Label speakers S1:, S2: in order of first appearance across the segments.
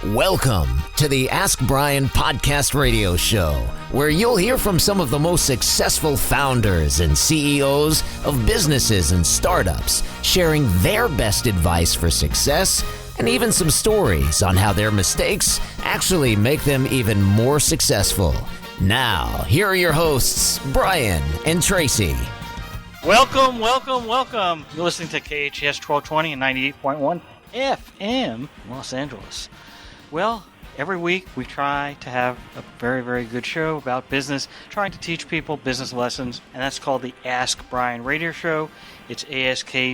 S1: Welcome to the Ask Brien podcast radio show, where you'll hear from some of the most successful founders and CEOs of businesses and startups, sharing their best advice for success and even some stories on how their mistakes actually make them even more successful. Now, here are your hosts, Brien and Traci.
S2: Welcome. You're listening to KHS 1220 and 98.1 FM, Los Angeles. Well, every week we try to have a very, very good show about business, trying to teach people business lessons, and that's called the Ask Brien Radio Show. It's ASKBRIEN.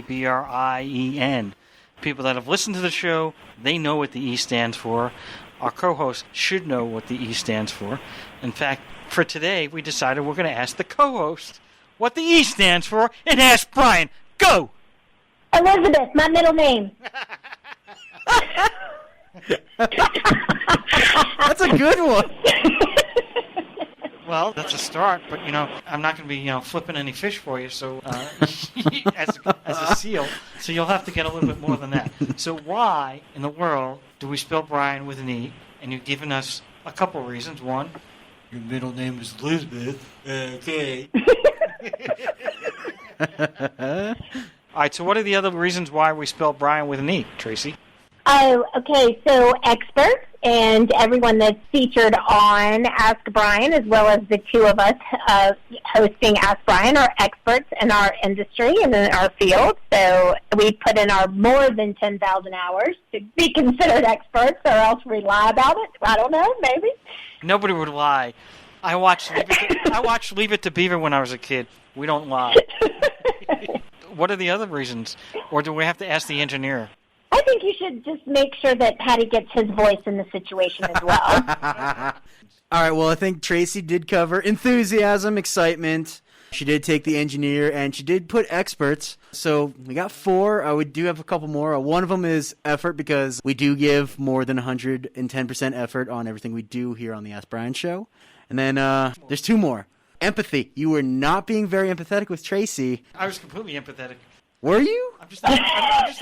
S2: People that have listened to the show, they know what the E stands for. Our co-host should know what the E stands for. In fact, for today, we decided we're going to ask the co-host what the E stands for and Ask Brien. Go!
S3: Elizabeth, my middle name.
S4: That's a good one.
S2: Well, that's a start, but, I'm not going to be, flipping any fish for you, so as a seal, so you'll have to get a little bit more than that. So why in the world do we spell Brien with an E? And you've given us a couple of reasons. One, your middle name is Elizabeth. Okay. All right, so what are the other reasons why we spell Brien with an E, Traci?
S3: Oh, okay. So experts and everyone that's featured on Ask Brien, as well as the two of us hosting Ask Brien, are experts in our industry and in our field. So we put in our more than 10,000 hours to be considered experts, or else we lie about it. I don't know, maybe.
S2: Nobody would lie. I watched Leave It to Beaver when I was a kid. We don't lie. What are the other reasons? Or do we have to ask the engineer?
S3: I think you should just make sure that Patty gets his voice in the situation as well.
S4: All right, well, I think Traci did cover enthusiasm, excitement. She did take the engineer, and she did put experts. So we got 4. We do have a couple more. One of them is effort, because we do give more than 110% effort on everything we do here on the Ask Brien Show. And then there's 2 more. Empathy. You were not being very empathetic with Traci.
S2: I was completely empathetic.
S4: Were you?
S2: I'm just not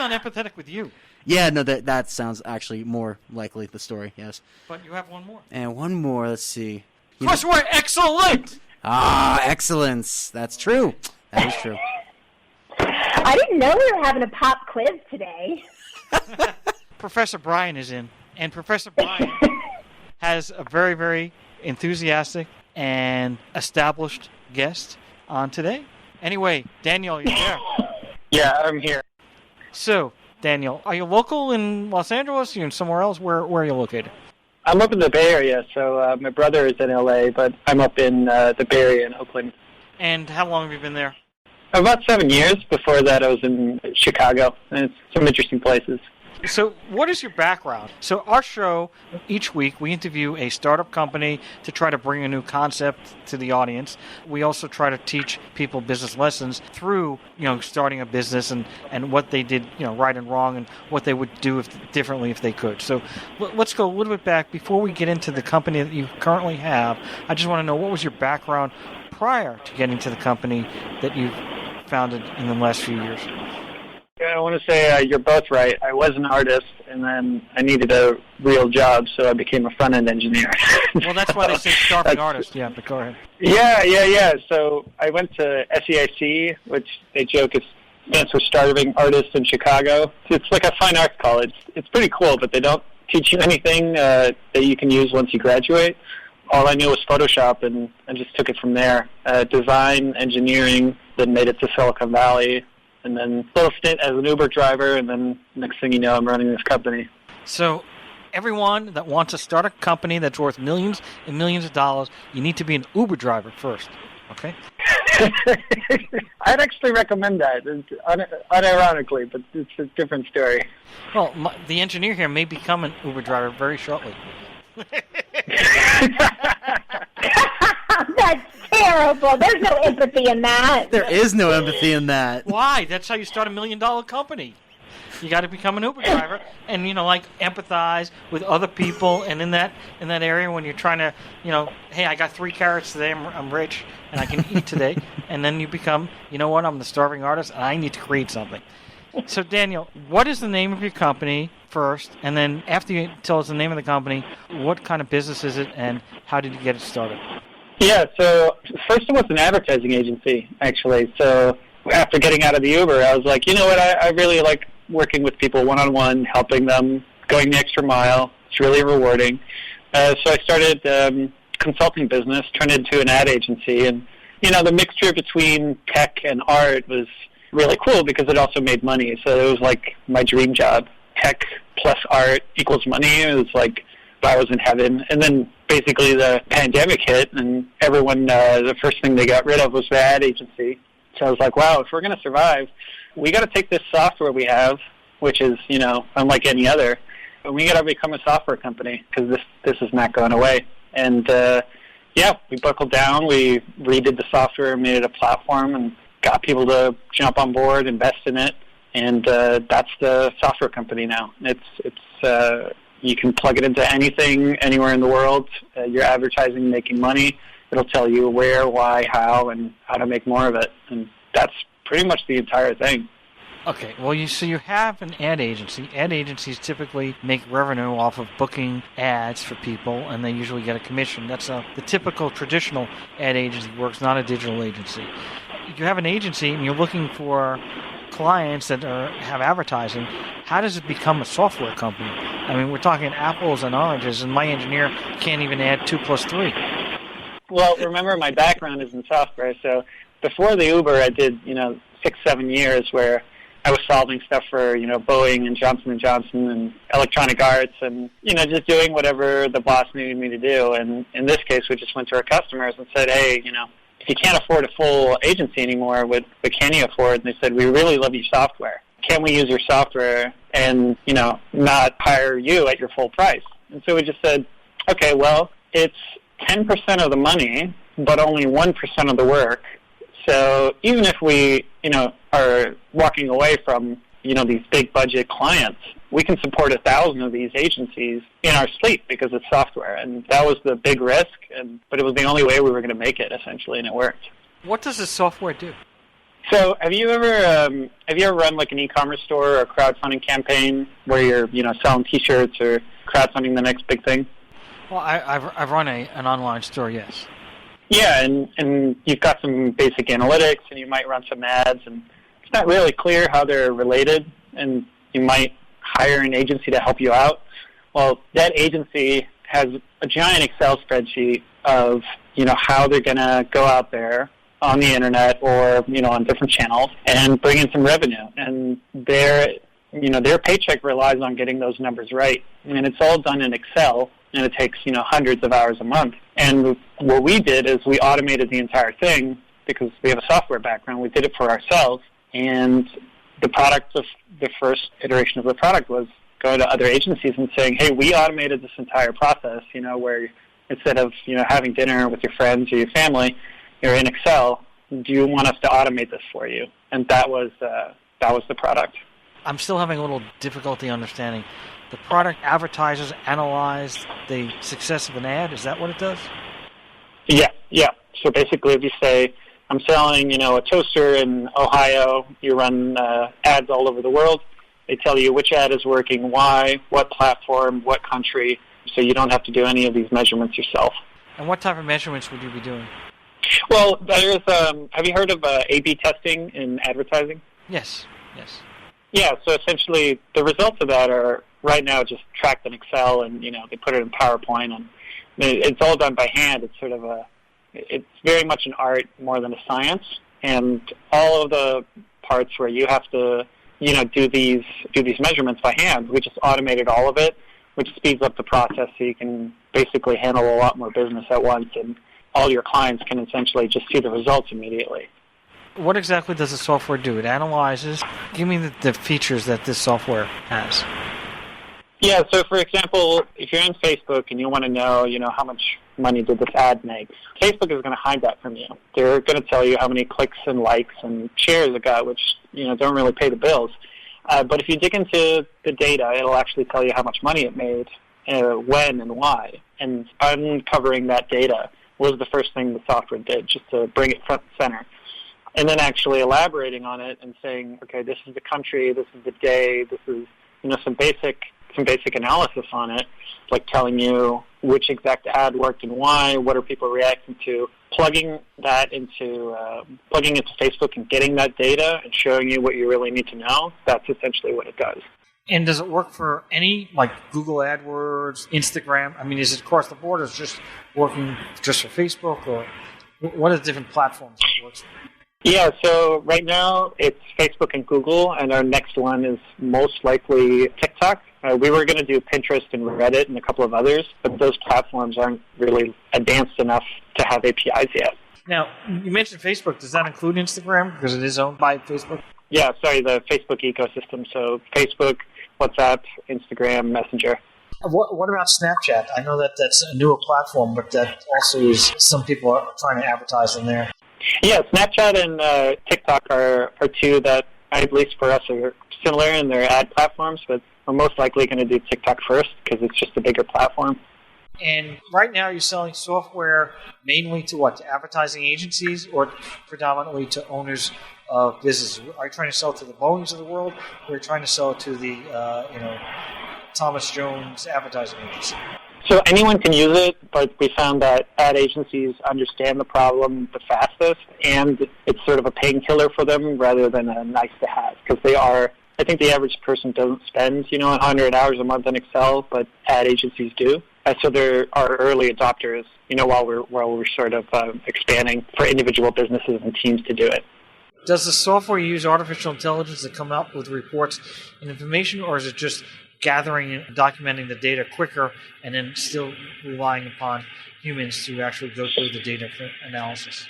S2: empathetic with you.
S4: Yeah, no, that sounds actually more likely the story, yes.
S2: But you have one more.
S4: And one more, let's see.
S2: Of course, we're excellent!
S4: Excellence. That's true. That is true.
S3: I didn't know we were having a pop quiz today.
S2: Professor Brien is in. And Professor Brien has a very, very enthusiastic and established guest on today. Anyway, Daniel, you're there.
S5: Yeah, I'm here.
S2: So, Daniel, are you local in Los Angeles? Are you in somewhere else? Where are you located?
S5: I'm up in the Bay Area, so my brother is in L.A., but I'm up in the Bay Area in Oakland.
S2: And how long have you been there?
S5: About 7 years. Before that, I was in Chicago, and it's some interesting places.
S2: So what is your background? So our show, each week, we interview a startup company to try to bring a new concept to the audience. We also try to teach people business lessons through, starting a business and what they did, right and wrong, and what they would do differently if they could. So let's go a little bit back. Before we get into the company that you currently have, I just want to know, what was your background prior to getting to the company that you've founded in the last few years?
S5: I want to say you're both right. I was an artist, and then I needed a real job, so I became a front-end engineer.
S2: Well, that's why they say starving artist. Yeah, but go ahead.
S5: Yeah. So I went to SEIC, which they joke stands for Starving Artists in Chicago. It's like a fine arts college. It's pretty cool, but they don't teach you anything that you can use once you graduate. All I knew was Photoshop, and I just took it from there. Design, engineering, then made it to Silicon Valley. And then a little stint as an Uber driver, and then next thing you know, I'm running this company. So
S2: everyone that wants to start a company that's worth millions and millions of dollars, you need to be an Uber driver first, okay?
S5: I'd actually recommend that, unironically, but it's a different story.
S2: Well, the engineer here may become an Uber driver very shortly.
S3: That's terrible. There's no empathy in that.
S4: There is no empathy in that.
S2: Why? That's how you start $1 million company. You got to become an Uber driver and, empathize with other people. And in that area when you're trying to, hey, I got 3 carrots today. I'm rich and I can eat today. And then you become, I'm the starving artist and I need to create something. So, Daniel, what is the name of your company? first, and then after you tell us the name of the company, what kind of business is it, and how did you get it started?
S5: Yeah, so first it was an advertising agency, actually. So after getting out of the Uber, I was like, you know what, I really like working with people one-on-one, helping them, going the extra mile. It's really rewarding. So I started consulting business, turned into an ad agency, and, you know, the mixture between tech and art was really cool because it also made money. So it was like my dream job. Tech plus art equals money. It was like I was in heaven. And then basically the pandemic hit, and everyone, the first thing they got rid of was the ad agency. So I was like, wow, if we're going to survive, we got to take this software we have, which is, you know, unlike any other, but we got to become a software company because this is not going away. And, yeah, we buckled down. We redid the software, made it a platform, and got people to jump on board, invest in it, and that's the software company now. It's you can plug it into anything, anywhere in the world. You're advertising, making money. It'll tell you where, why, how, and how to make more of it. And that's pretty much the entire thing.
S2: Okay, well, you have an ad agency. Ad agencies typically make revenue off of booking ads for people, and they usually get a commission. That's the typical traditional ad agency works, not a digital agency. You have an agency, and you're looking for clients that have advertising. How does it become a software company? I mean, we're talking apples and oranges, and my engineer can't even add 2 + 3.
S5: Well, remember, my background is in software, so before the Uber, I did, 6-7 years where I was solving stuff for, Boeing and Johnson & Johnson and Electronic Arts and, just doing whatever the boss needed me to do. And in this case, we just went to our customers and said, hey, if you can't afford a full agency anymore, what can you afford? And they said, we really love your software. Can we use your software and, not hire you at your full price? And so we just said, okay, well, it's 10% of the money, but only 1% of the work. So even if we, are walking away from, these big budget clients, we can support 1,000 of these agencies in our sleep because it's software. And that was the big risk, but it was the only way we were going to make it, essentially, and it worked.
S2: What does the software do?
S5: So have you ever run like an e-commerce store or a crowdfunding campaign where you're, selling T-shirts or crowdfunding the next big thing?
S2: Well, I've run an online store, yes.
S5: Yeah, and you've got some basic analytics, and you might run some ads, and it's not really clear how they're related, and you might hire an agency to help you out. Well, that agency has a giant Excel spreadsheet of, how they're going to go out there on the internet or, on different channels and bring in some revenue. And their paycheck relies on getting those numbers right. And it's all done in Excel, and it takes, hundreds of hours a month. And what we did is we automated the entire thing because we have a software background. We did it for ourselves, and the first iteration of the product was going to other agencies and saying, hey, we automated this entire process, where instead of, having dinner with your friends or your family, you're in Excel. Do you want us to automate this for you? And that was the product.
S2: I'm still having a little difficulty understanding. The product advertisers analyze the success of an ad. Is that what it does?
S5: Yeah. So basically, if you say, I'm selling, a toaster in Ohio, you run ads all over the world. They tell you which ad is working, why, what platform, what country, so you don't have to do any of these measurements yourself.
S2: And what type of measurements would you be doing?
S5: Well, there's, have you heard of A/B testing in advertising?
S2: Yes.
S5: Yeah, so essentially the results of that are right now just tracked in Excel, and, they put it in PowerPoint, and it's all done by hand. It's sort of it's very much an art more than a science, and all of the parts where you have to, do these measurements by hand, we just automated all of it, which speeds up the process so you can basically handle a lot more business at once, and all your clients can essentially just see the results immediately.
S2: What exactly does the software do? It analyzes. Give me the features that this software has.
S5: Yeah, so for example, if you're on Facebook and you want to know, how much money did this ad make, Facebook is going to hide that from you. They're going to tell you how many clicks and likes and shares it got, which, don't really pay the bills. But if you dig into the data, it'll actually tell you how much money it made, when and why. And uncovering that data was the first thing the software did, just to bring it front and center. And then actually elaborating on it and saying, okay, this is the country, this is the day, this is, some basic some basic analysis on it, like telling you which exact ad worked and why, what are people reacting to, plugging into Facebook and getting that data and showing you what you really need to know. That's essentially what it does.
S2: And does it work for any, like Google AdWords, Instagram? I mean, is it across the board, or is it just working just for Facebook, or what are the different platforms it works for?
S5: Yeah, so right now it's Facebook and Google, and our next one is most likely TikTok. We were going to do Pinterest and Reddit and a couple of others, but those platforms aren't really advanced enough to have APIs yet.
S2: Now, you mentioned Facebook. Does that include Instagram, because it is owned by Facebook?
S5: Yeah, sorry, the Facebook ecosystem. So Facebook, WhatsApp, Instagram, Messenger.
S2: What about Snapchat? I know that that's a newer platform, but that also is, some people are trying to advertise on there.
S5: Yeah, Snapchat and TikTok are two that, at least for us, are similar in their ad platforms, but we're most likely going to do TikTok first because it's just a bigger platform.
S2: And right now you're selling software mainly to what? To advertising agencies, or predominantly to owners of businesses? Are you trying to sell to the Boeings of the world, or are you trying to sell to the Thomas Jones advertising agency?
S5: So anyone can use it, but we found that ad agencies understand the problem the fastest, and it's sort of a painkiller for them rather than a nice-to-have, because I think the average person doesn't spend, 100 hours a month on Excel, but ad agencies do. So there are early adopters, while we're sort of expanding for individual businesses and teams to do it.
S2: Does the software use artificial intelligence to come up with reports and information, or is it just gathering and documenting the data quicker and then still relying upon humans to actually go through the data analysis?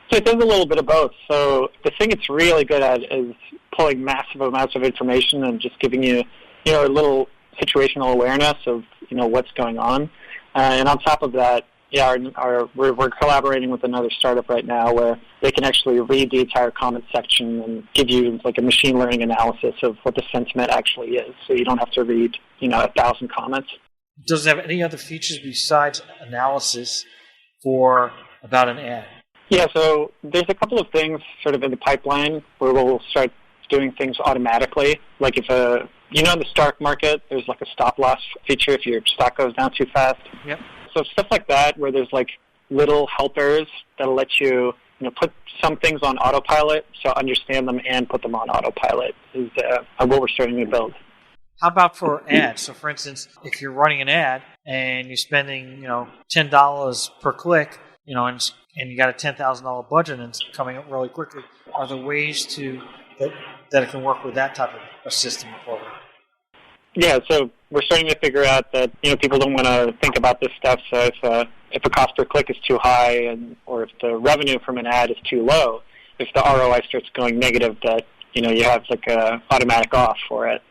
S5: So it does a little bit of both. So the thing it's really good at is pulling massive amounts of information and just giving you, a little situational awareness of, what's going on. And on top of that, we're collaborating with another startup right now where they can actually read the entire comment section and give you like a machine learning analysis of what the sentiment actually is. So you don't have to read, 1,000 comments.
S2: Does it have any other features besides analysis about an ad?
S5: Yeah, so there's a couple of things sort of in the pipeline where we'll start doing things automatically. Like if in the stock market, there's like a stop loss feature if your stock goes down too fast.
S2: Yep.
S5: So stuff like that, where there's like little helpers that'll let you, put some things on autopilot, so understand them and put them on autopilot is what we're starting to build.
S2: How about for ads? So, for instance, if you're running an ad and you're spending, $10 per click, and you got a $10,000 budget and it's coming up really quickly, are there ways that it can work with that type of a system or program?
S5: Yeah, so we're starting to figure out that people don't want to think about this stuff. So if a cost per click is too high, or if the revenue from an ad is too low, if the ROI starts going negative, that you have like a automatic off for it.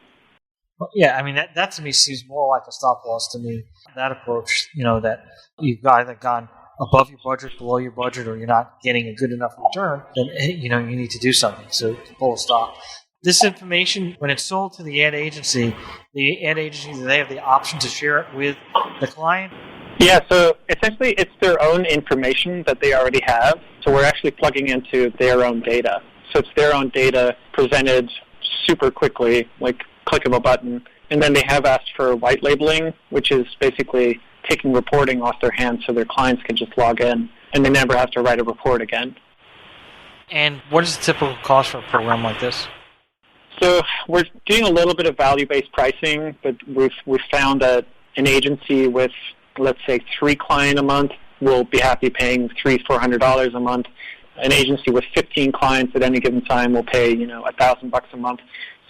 S2: Well, yeah, I mean that to me seems more like a stop loss to me. That approach, that you've either gone above your budget, below your budget, or you're not getting a good enough return, then you need to do something. So to pull a stop. This information, when it's sold to the ad agency, do they have the option to share it with the client?
S5: Yeah, so essentially it's their own information that they already have. So we're actually plugging into their own data. So it's their own data presented super quickly, like click of a button. And then they have asked for white labeling, which is basically taking reporting off their hands so their clients can just log in and they never have to write a report again.
S2: And what is the typical cost for a program like this?
S5: So we're doing a little bit of value-based pricing, but we've found that an agency with, let's say, 3 clients a month will be happy paying $300-400 a month. An agency with 15 clients at any given time will pay, $1,000 a month.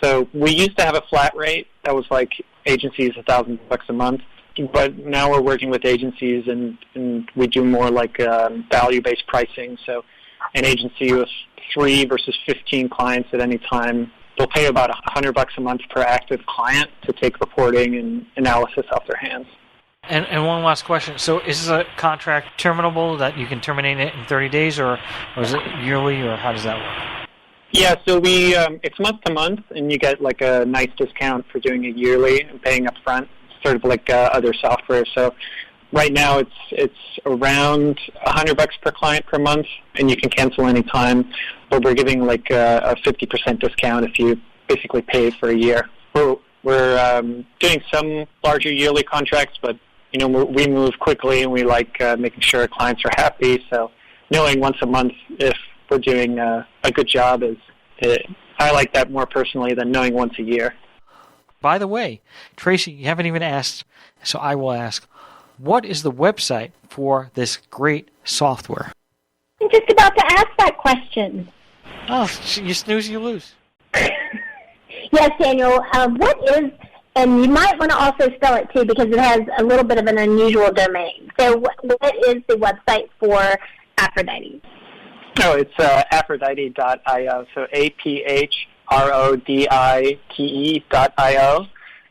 S5: So we used to have a flat rate that was like agencies $1,000 a month, but now we're working with agencies and we do more like value-based pricing. So an agency with 3 versus 15 clients at any time, they'll pay about $100 a month per active client to take reporting and analysis off their hands.
S2: And one last question. So is this a contract terminable that you can terminate it in 30 days, or is it yearly, or how does that work?
S5: Yeah, so it's month to month, and you get like a nice discount for doing it yearly and paying up front, sort of like other software. So right now it's around $100 per client per month, and you can cancel any time. But we're giving like a 50% discount if you basically pay for a year. We're doing some larger yearly contracts, but we move quickly, and we like making sure our clients are happy. So knowing once a month if we're doing a good job I like that more personally than knowing once a year.
S2: By the way, Traci, you haven't even asked, so I will ask, what is the website for this great software?
S3: I'm just about to ask that question.
S2: Oh, you snooze, you lose.
S3: Yes, Daniel. What is, and you might want to also spell it too because it has a little bit of an unusual domain. So what is the website for Aphrodite?
S5: Oh, it's Aphrodite.io, so APHRODITE.io.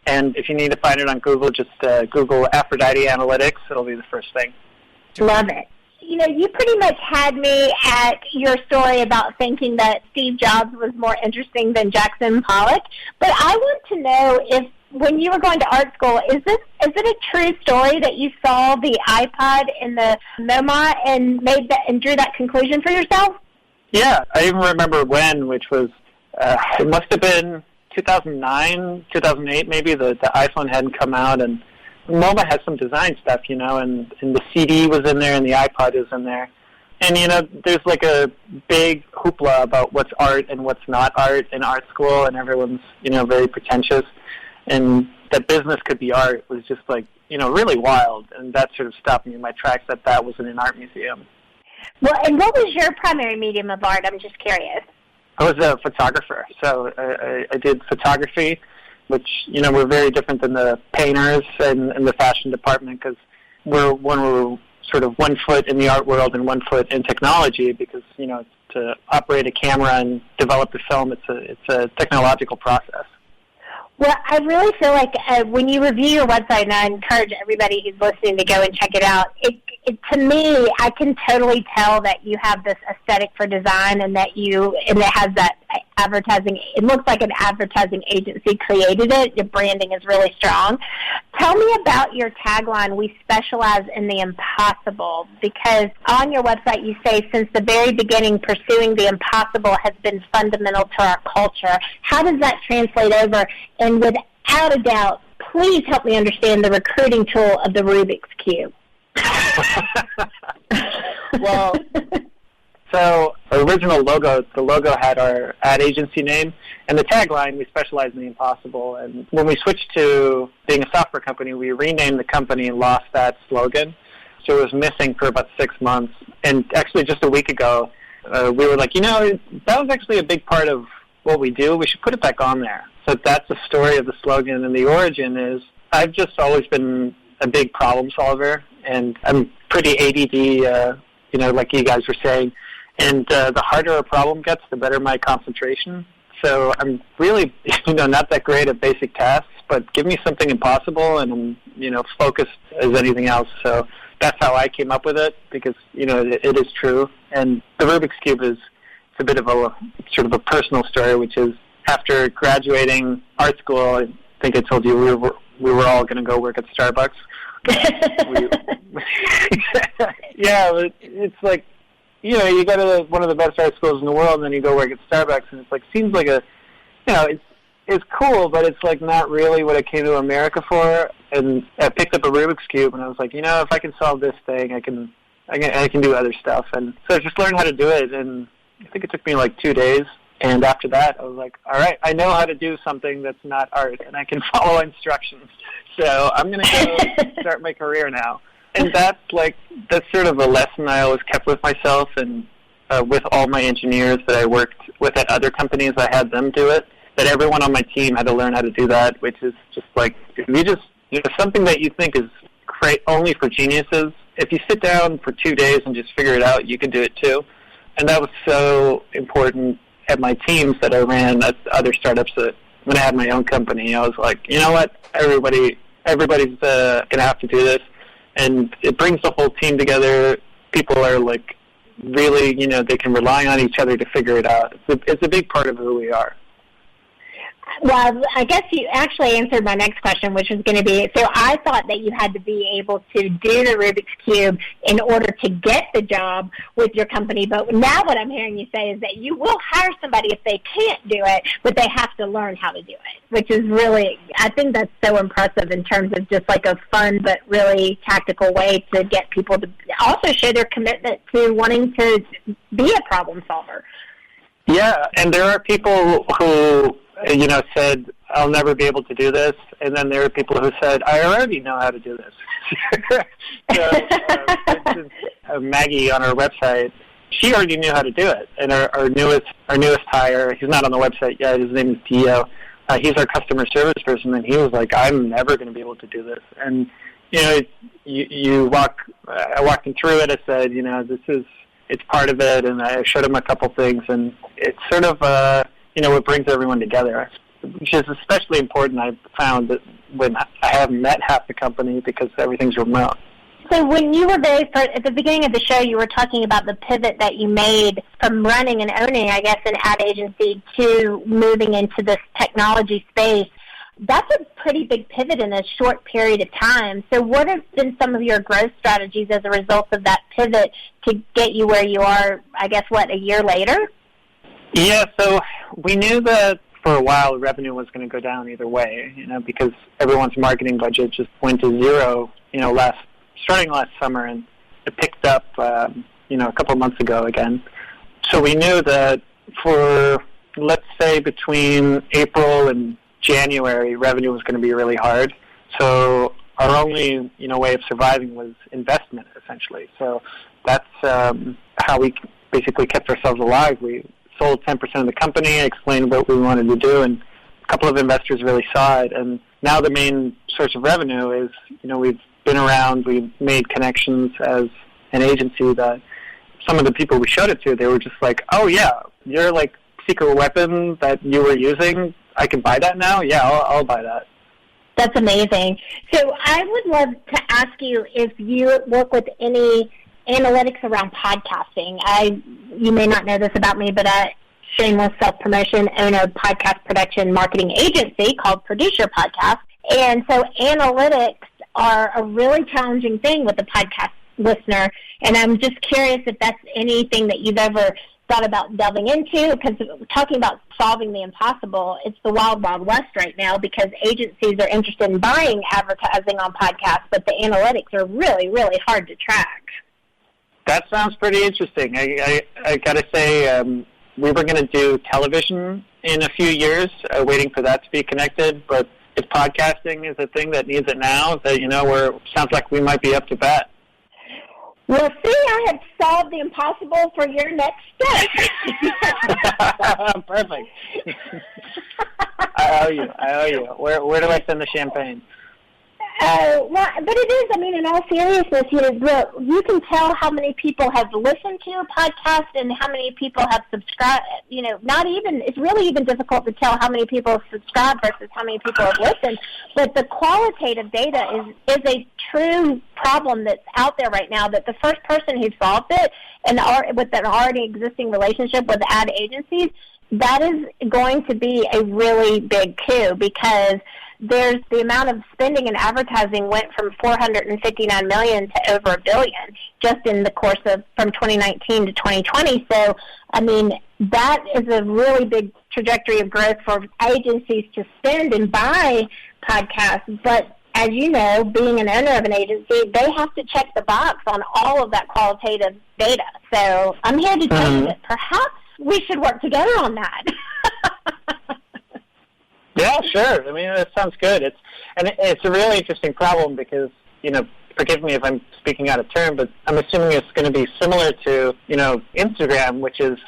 S5: And if you need to find it on Google, just Google Aphrodite Analytics. It'll be the first thing.
S3: Love it. You pretty much had me at your story about thinking that Steve Jobs was more interesting than Jackson Pollock. But I want to know if, when you were going to art school, is it a true story that you saw the iPod in the MoMA and drew that conclusion for yourself?
S5: Yeah, I even remember when, which was it must have been 2009, 2008 maybe. The iPhone hadn't come out, and MoMA has some design stuff, and the CD was in there and the iPod is in there. And, there's like a big hoopla about what's art and what's not art in art school, and everyone's, very pretentious. And that business could be art was just like, really wild. And that sort of stopped me in my tracks that wasn't an art museum.
S3: Well, and what was your primary medium of art? I'm just curious.
S5: I was a photographer. So I did photography, which, we're very different than the painters and the fashion department because we're sort of 1 foot in the art world and 1 foot in technology because, to operate a camera and develop the film, it's a technological process.
S3: Well, I really feel like when you review your website, and I encourage everybody who's listening to go and check it out, to me, I can totally tell that you have this aesthetic for design and it has that advertising. It looks like an advertising agency created it. Your branding is really strong. Tell me about your tagline, "We specialize in the impossible," because on your website you say, since the very beginning, pursuing the impossible has been fundamental to our culture. How does that translate over? And without a doubt, please help me understand the recruiting tool of the Rubik's Cube.
S5: Well, so our original logo, the logo had our ad agency name, and the tagline, "We specialize in the impossible." And when we switched to being a software company, we renamed the company and lost that slogan. So it was missing for about 6 months. And actually just a week ago, we were like, that was actually a big part of what we do. We should put it back on there. So that's the story of the slogan. And the origin is I've just always been a big problem solver, and I'm pretty ADD, like you guys were saying. And the harder a problem gets, the better my concentration. So I'm really, not that great at basic tasks, but give me something impossible, and I'm, focused as anything else. So that's how I came up with it, because, it is true. And the Rubik's Cube is a bit of a sort of a personal story, which is after graduating art school, I think I told you we were all going to go work at Starbucks. Yeah, it's like, you go to one of the best art schools in the world, and then you go work at Starbucks, and it's like, seems like it's cool, but it's like not really what I came to America for. And I picked up a Rubik's Cube, and I was like, if I can solve this thing, I can do other stuff. And so I just learned how to do it, and I think it took me like 2 days. And after that, I was like, all right, I know how to do something that's not art, and I can follow instructions. So I'm going to go start my career now. And that's sort of a lesson I always kept with myself, and with all my engineers that I worked with at other companies, I had them do it. That everyone on my team had to learn how to do that, which is just like, if you just, something that you think is great only for geniuses, if you sit down for 2 days and just figure it out, you can do it too. And that was so important at my teams that I ran at other startups. That when I had my own company, I was like, you know what, everybody's going to have to do this. And it brings the whole team together. People are like really, they can rely on each other to figure it out. It's a big part of who we are.
S3: Well, I guess you actually answered my next question, which was going to be, so I thought that you had to be able to do the Rubik's Cube in order to get the job with your company. But now what I'm hearing you say is that you will hire somebody if they can't do it, but they have to learn how to do it, which is really, I think that's so impressive in terms of just like a fun but really tactical way to get people to also show their commitment to wanting to be a problem solver.
S5: Yeah, and there are people who, said, I'll never be able to do this. And then there are people who said, I already know how to do this. So, for instance, Maggie on our website, she already knew how to do it. And our newest hire, he's not on the website yet, his name is Dio. He's our customer service person, and he was like, I'm never going to be able to do this. And, I walked him through it. I said, it's part of it, and I showed him a couple things, and it's sort of, what brings everyone together, which is especially important, I've found, that when I haven't met half the company because everything's remote.
S3: So when you were at the beginning of the show, you were talking about the pivot that you made from running and owning, I guess, an ad agency to moving into this technology space. That's a pretty big pivot in a short period of time. So what have been some of your growth strategies as a result of that pivot to get you where you are, I guess, a year later?
S5: Yeah, so we knew that for a while revenue was going to go down either way, because everyone's marketing budget just went to zero, starting last summer, and it picked up, a couple of months ago again. So we knew that for, let's say, between April and January, revenue was going to be really hard. So our only, way of surviving was investment, essentially. So that's how we basically kept ourselves alive. We sold 10% of the company, explained what we wanted to do, and a couple of investors really saw it. And now the main source of revenue is, we've been around, we've made connections as an agency that some of the people we showed it to, they were just like, oh yeah, your secret weapon that you were using, I can buy that now? Yeah, I'll buy that.
S3: That's amazing. So I would love to ask you if you work with any analytics around podcasting. You may not know this about me, but I, shameless self-promotion, own a podcast production marketing agency called Produce Your Podcast. And so analytics are a really challenging thing with the podcast listener. And I'm just curious if that's anything that you've ever thought about delving into, because talking about solving the impossible, it's the wild, wild west right now because agencies are interested in buying advertising on podcasts, but the analytics are really, really hard to track.
S5: That sounds pretty interesting. I got to say, we were going to do television in a few years, waiting for that to be connected, but if podcasting is a thing that needs it now, that, sounds like we might be up to bat.
S3: Well, see, I have solved the impossible for your next step.
S5: Perfect. I owe you. Where do I send the champagne?
S3: But it is, in all seriousness, you can tell how many people have listened to your podcast and how many people have subscribed. It's really even difficult to tell how many people have subscribed versus how many people have listened. But the qualitative data is a true problem that's out there right now, that the first person who solved it with an already existing relationship with ad agencies, that is going to be a really big coup, because there's the amount of spending in advertising went from $459 million to over $1 billion just in the course of from 2019 to 2020. So, that is a really big trajectory of growth for agencies to spend and buy podcasts. But as you know, being an owner of an agency, they have to check the box on all of that qualitative data. So I'm here to tell you that perhaps we should work together on that.
S5: Yeah, sure. That sounds good. It's a really interesting problem because, forgive me if I'm speaking out of turn, but I'm assuming it's going to be similar to, Instagram, which is,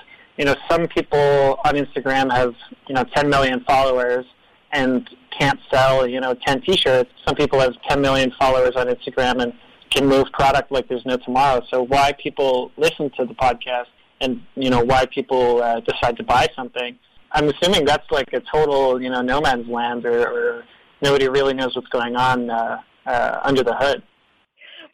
S5: some people on Instagram have, 10 million followers and can't sell, 10 T-shirts. Some people have 10 million followers on Instagram and can move product like there's no tomorrow. So why people listen to the podcast and, why people decide to buy something, I'm assuming that's like a total, no man's land, or nobody really knows what's going on under the hood.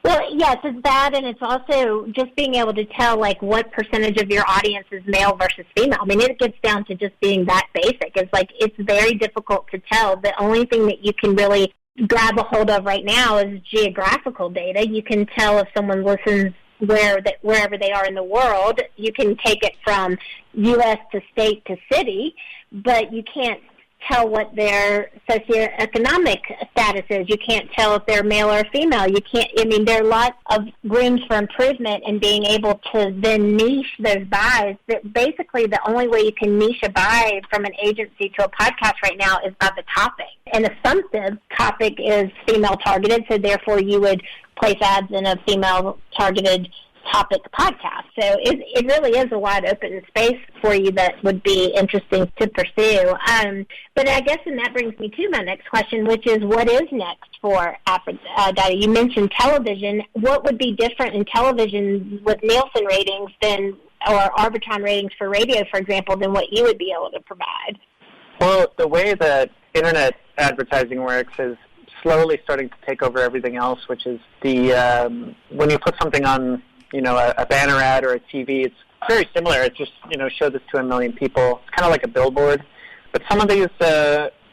S3: Well, yes, it's that, and it's also just being able to tell, like, what percentage of your audience is male versus female. I mean, it gets down to just being that basic. It's like, it's very difficult to tell. The only thing that you can really grab a hold of right now is geographical data. You can tell if someone listens wherever they are in the world. You can take it from U.S. to state to city, but you can't tell what their socioeconomic status is. You can't tell if they're male or female. You can't, I mean, there are lots of rooms for improvement in being able to then niche those buys. That basically the only way you can niche a buy from an agency to a podcast right now is by the topic. An assumptive topic is female targeted, so therefore you would place ads in a female targeted topic podcast. So it really is a wide open space for you that would be interesting to pursue. But I guess, and that brings me to my next question, which is what is next for Aphrodite? You mentioned television. What would be different in television with Nielsen ratings or Arbitron ratings for radio, for example, than what you would be able to provide?
S5: Well, the way that internet advertising works is slowly starting to take over everything else, which is when you put something on a banner ad or a TV, it's very similar. It's just, show this to 1 million people. It's kind of like a billboard. But some of these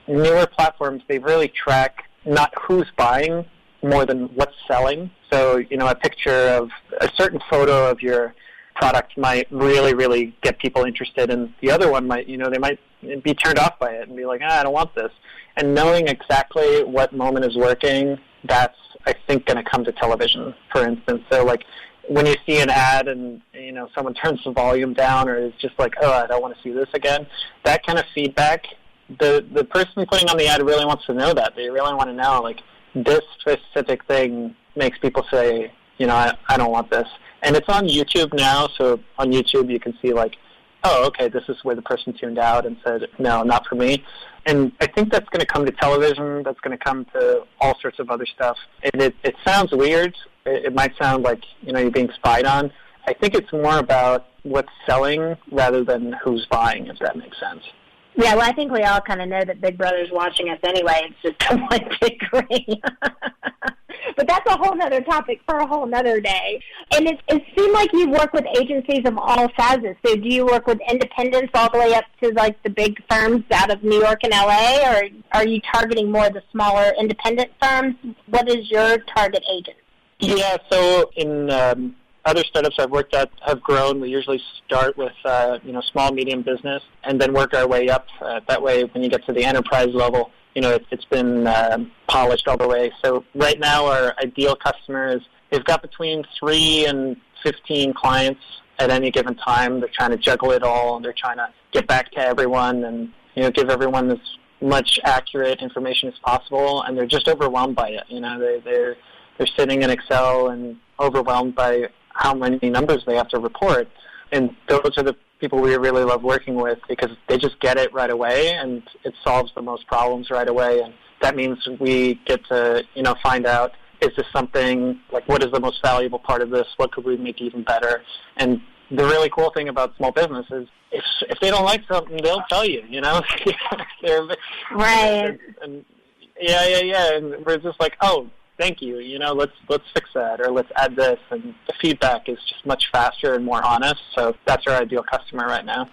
S5: newer platforms, they really track not who's buying more than what's selling. So, a picture of a certain photo of your product might really, really get people interested. And the other one might, they might be turned off by it and be like, I don't want this. And knowing exactly what moment is working, that's, I think, going to come to television, for instance. So, like, when you see an ad and, someone turns the volume down or is just like, I don't want to see this again, that kind of feedback, the person putting on the ad really wants to know that. They really want to know, like, this specific thing makes people say, I don't want this. And it's on YouTube now, so on YouTube you can see, like, okay, this is where the person tuned out and said, no, not for me. And I think that's going to come to television. That's going to come to all sorts of other stuff. And it sounds weird. It might sound like, you're being spied on. I think it's more about what's selling rather than who's buying, if that makes sense.
S3: Yeah, well, I think we all kind of know that Big Brother's watching us anyway. It's just one big ring. But that's a whole other topic for a whole other day. And it seemed like you work with agencies of all sizes. So do you work with independents all the way up to, like, the big firms out of New York and L.A., or are you targeting more the smaller independent firms? What is your target agent?
S5: Yeah, so in other startups I've worked at have grown. We usually start with, small, medium business and then work our way up. That way, when you get to the enterprise level, it's been polished all the way. So right now our ideal customers, they've got between 3 and 15 clients at any given time. They're trying to juggle it all. They're trying to get back to everyone and, give everyone as much accurate information as possible. And they're just overwhelmed by it. They're sitting in Excel and overwhelmed by how many numbers they have to report. And those are the people we really love working with because they just get it right away and it solves the most problems right away. And that means we get to, find out, is this something, like, what is the most valuable part of this? What could we make even better? And the really cool thing about small business is if they don't like something, they'll tell you,
S3: Right.
S5: And and we're just like, thank you, let's fix that, or let's add this, and the feedback is just much faster and more honest, so that's our ideal customer right now.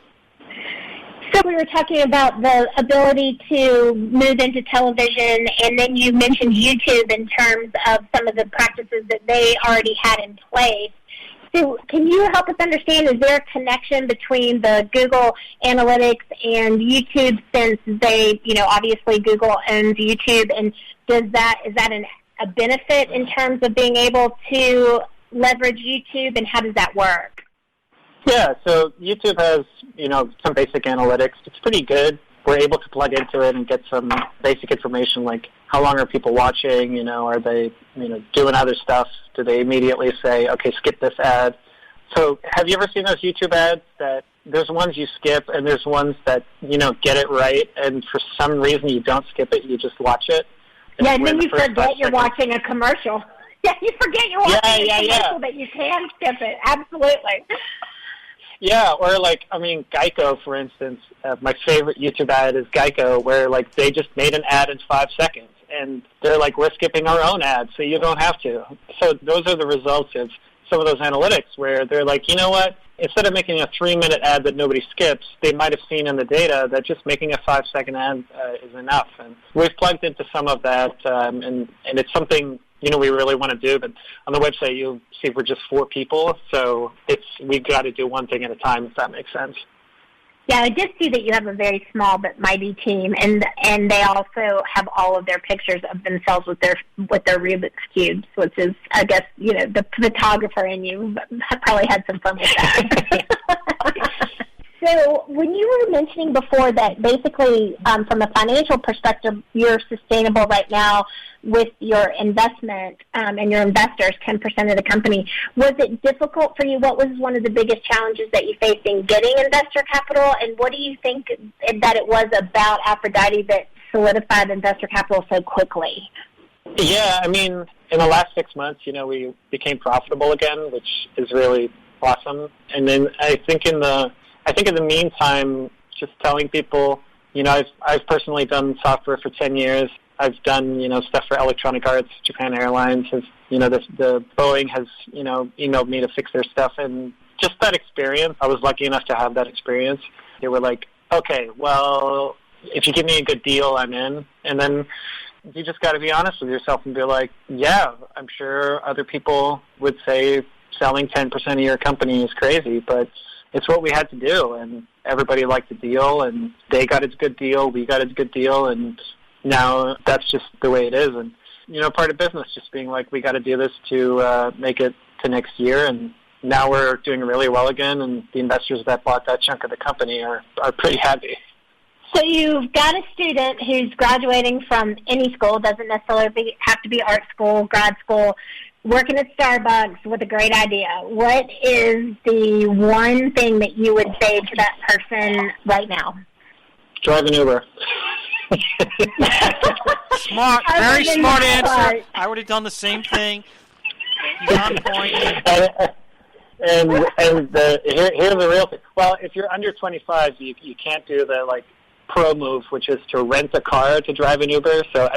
S3: So we were talking about the ability to move into television, and then you mentioned YouTube in terms of some of the practices that they already had in place. So can you help us understand, is there a connection between the Google Analytics and YouTube, since they, obviously Google owns YouTube, and is that a benefit in terms of being able to leverage YouTube, and how does that work?
S5: Yeah, so YouTube has, some basic analytics. It's pretty good. We're able to plug into it and get some basic information like how long are people watching, are they, doing other stuff? Do they immediately say, okay, skip this ad? So have you ever seen those YouTube ads that there's ones you skip and there's ones that, get it right, and for some reason you don't skip it, you just watch it?
S3: Yeah, and then you forget you're watching a commercial. Yeah, you forget you're watching a commercial, but you can skip it. Absolutely.
S5: Yeah, or Geico, for instance. My favorite YouTube ad is Geico, where they just made an ad in 5 seconds, and they're like, we're skipping our own ads, so you don't have to. So those are the results of some of those analytics where they're like, you know what, instead of making a 3-minute ad that nobody skips, they might have seen in the data that just making a 5-second ad is enough. And we've plugged into some of that, and it's something, we really want to do. But on the website, you'll see we're just 4 people, so we've got to do one thing at a time, if that makes sense.
S3: Yeah, I did see that you have a very small but mighty team, and they also have all of their pictures of themselves with their Rubik's cubes, which is, I guess, the photographer in you probably had some fun with that. So when you were mentioning before that basically from a financial perspective, you're sustainable right now with your investment and your investors, 10% of the company, was it difficult for you? What was one of the biggest challenges that you faced in getting investor capital? And what do you think that it was about Aphrodite that solidified investor capital so quickly?
S5: Yeah, I mean, in the last 6 months, we became profitable again, which is really awesome. And then I think in the meantime, just telling people, I've personally done software for 10 years. I've done, stuff for Electronic Arts, Japan Airlines. The Boeing has, emailed me to fix their stuff. And just that experience, I was lucky enough to have that experience. They were like, okay, well, if you give me a good deal, I'm in. And then you just got to be honest with yourself and be like, yeah, I'm sure other people would say selling 10% of your company is crazy, but it's what we had to do, and everybody liked the deal, and they got a good deal, we got a good deal, and now that's just the way it is. And, part of business just being like, we got to do this to make it to next year, and now we're doing really well again, and the investors that bought that chunk of the company are pretty happy.
S3: So you've got a student who's graduating from any school, doesn't necessarily have to be art school, grad school, working at Starbucks with a great idea. What is the one thing that you would say to that person right now?
S5: Drive an Uber.
S2: Smart, very smart answer. I would have done the same thing. He's on point.
S5: Here's the real thing. Well, if you're under 25, you can't do the pro move, which is to rent a car to drive an Uber. So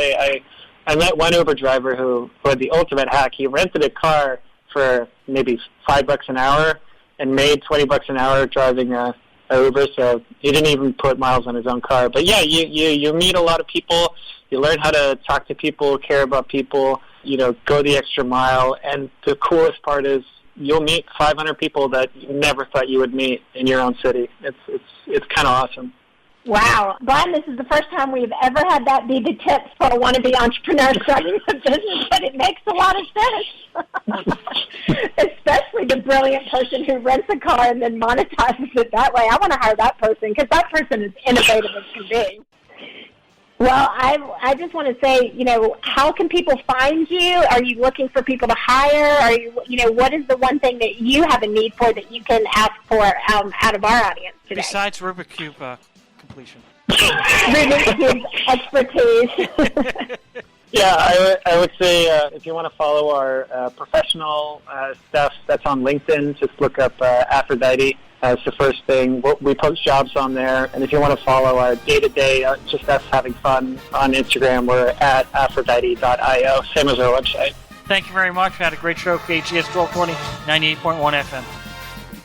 S5: I met one Uber driver who had the ultimate hack. He rented a car for maybe $5 an hour and made $20 an hour driving a Uber. So he didn't even put miles on his own car. But yeah, you meet a lot of people. You learn how to talk to people, care about people. Go the extra mile. And the coolest part is you'll meet 500 people that you never thought you would meet in your own city. It's kind of awesome.
S3: Wow. Brien, this is the first time we've ever had that be the tips for a wannabe entrepreneur starting a business, but it makes a lot of sense. Especially the brilliant person who rents a car and then monetizes it that way. I want to hire that person because that person is innovative as can be. Well, I just want to say, how can people find you? Are you looking for people to hire? Are you, what is the one thing that you have a need for that you can ask for out of our audience today?
S2: Besides Rubik's Cube completion.
S3: Rubik's Cube expertise.
S5: Yeah, I would say if you want to follow our professional stuff, that's on LinkedIn. Just look up Aphrodite. It's the first thing. We post jobs on there. And if you want to follow our day-to-day, just us having fun on Instagram, we're at Aphrodite.io, same as our website.
S2: Thank you very much. We had a great show, KGS 1220, 98.1 FM.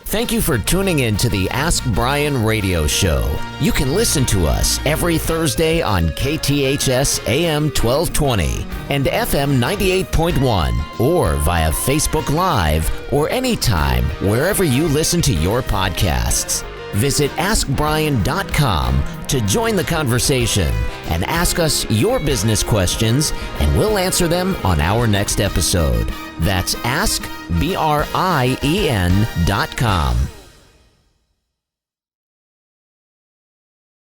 S1: Thank you for tuning in to the Ask Brien radio show. You can listen to us every Thursday on KTHS AM 1220 and FM 98.1 or via Facebook Live or anytime wherever you listen to your podcasts. Visit AskBrien.com to join the conversation and ask us your business questions, and we'll answer them on our next episode. That's AskBrien.com.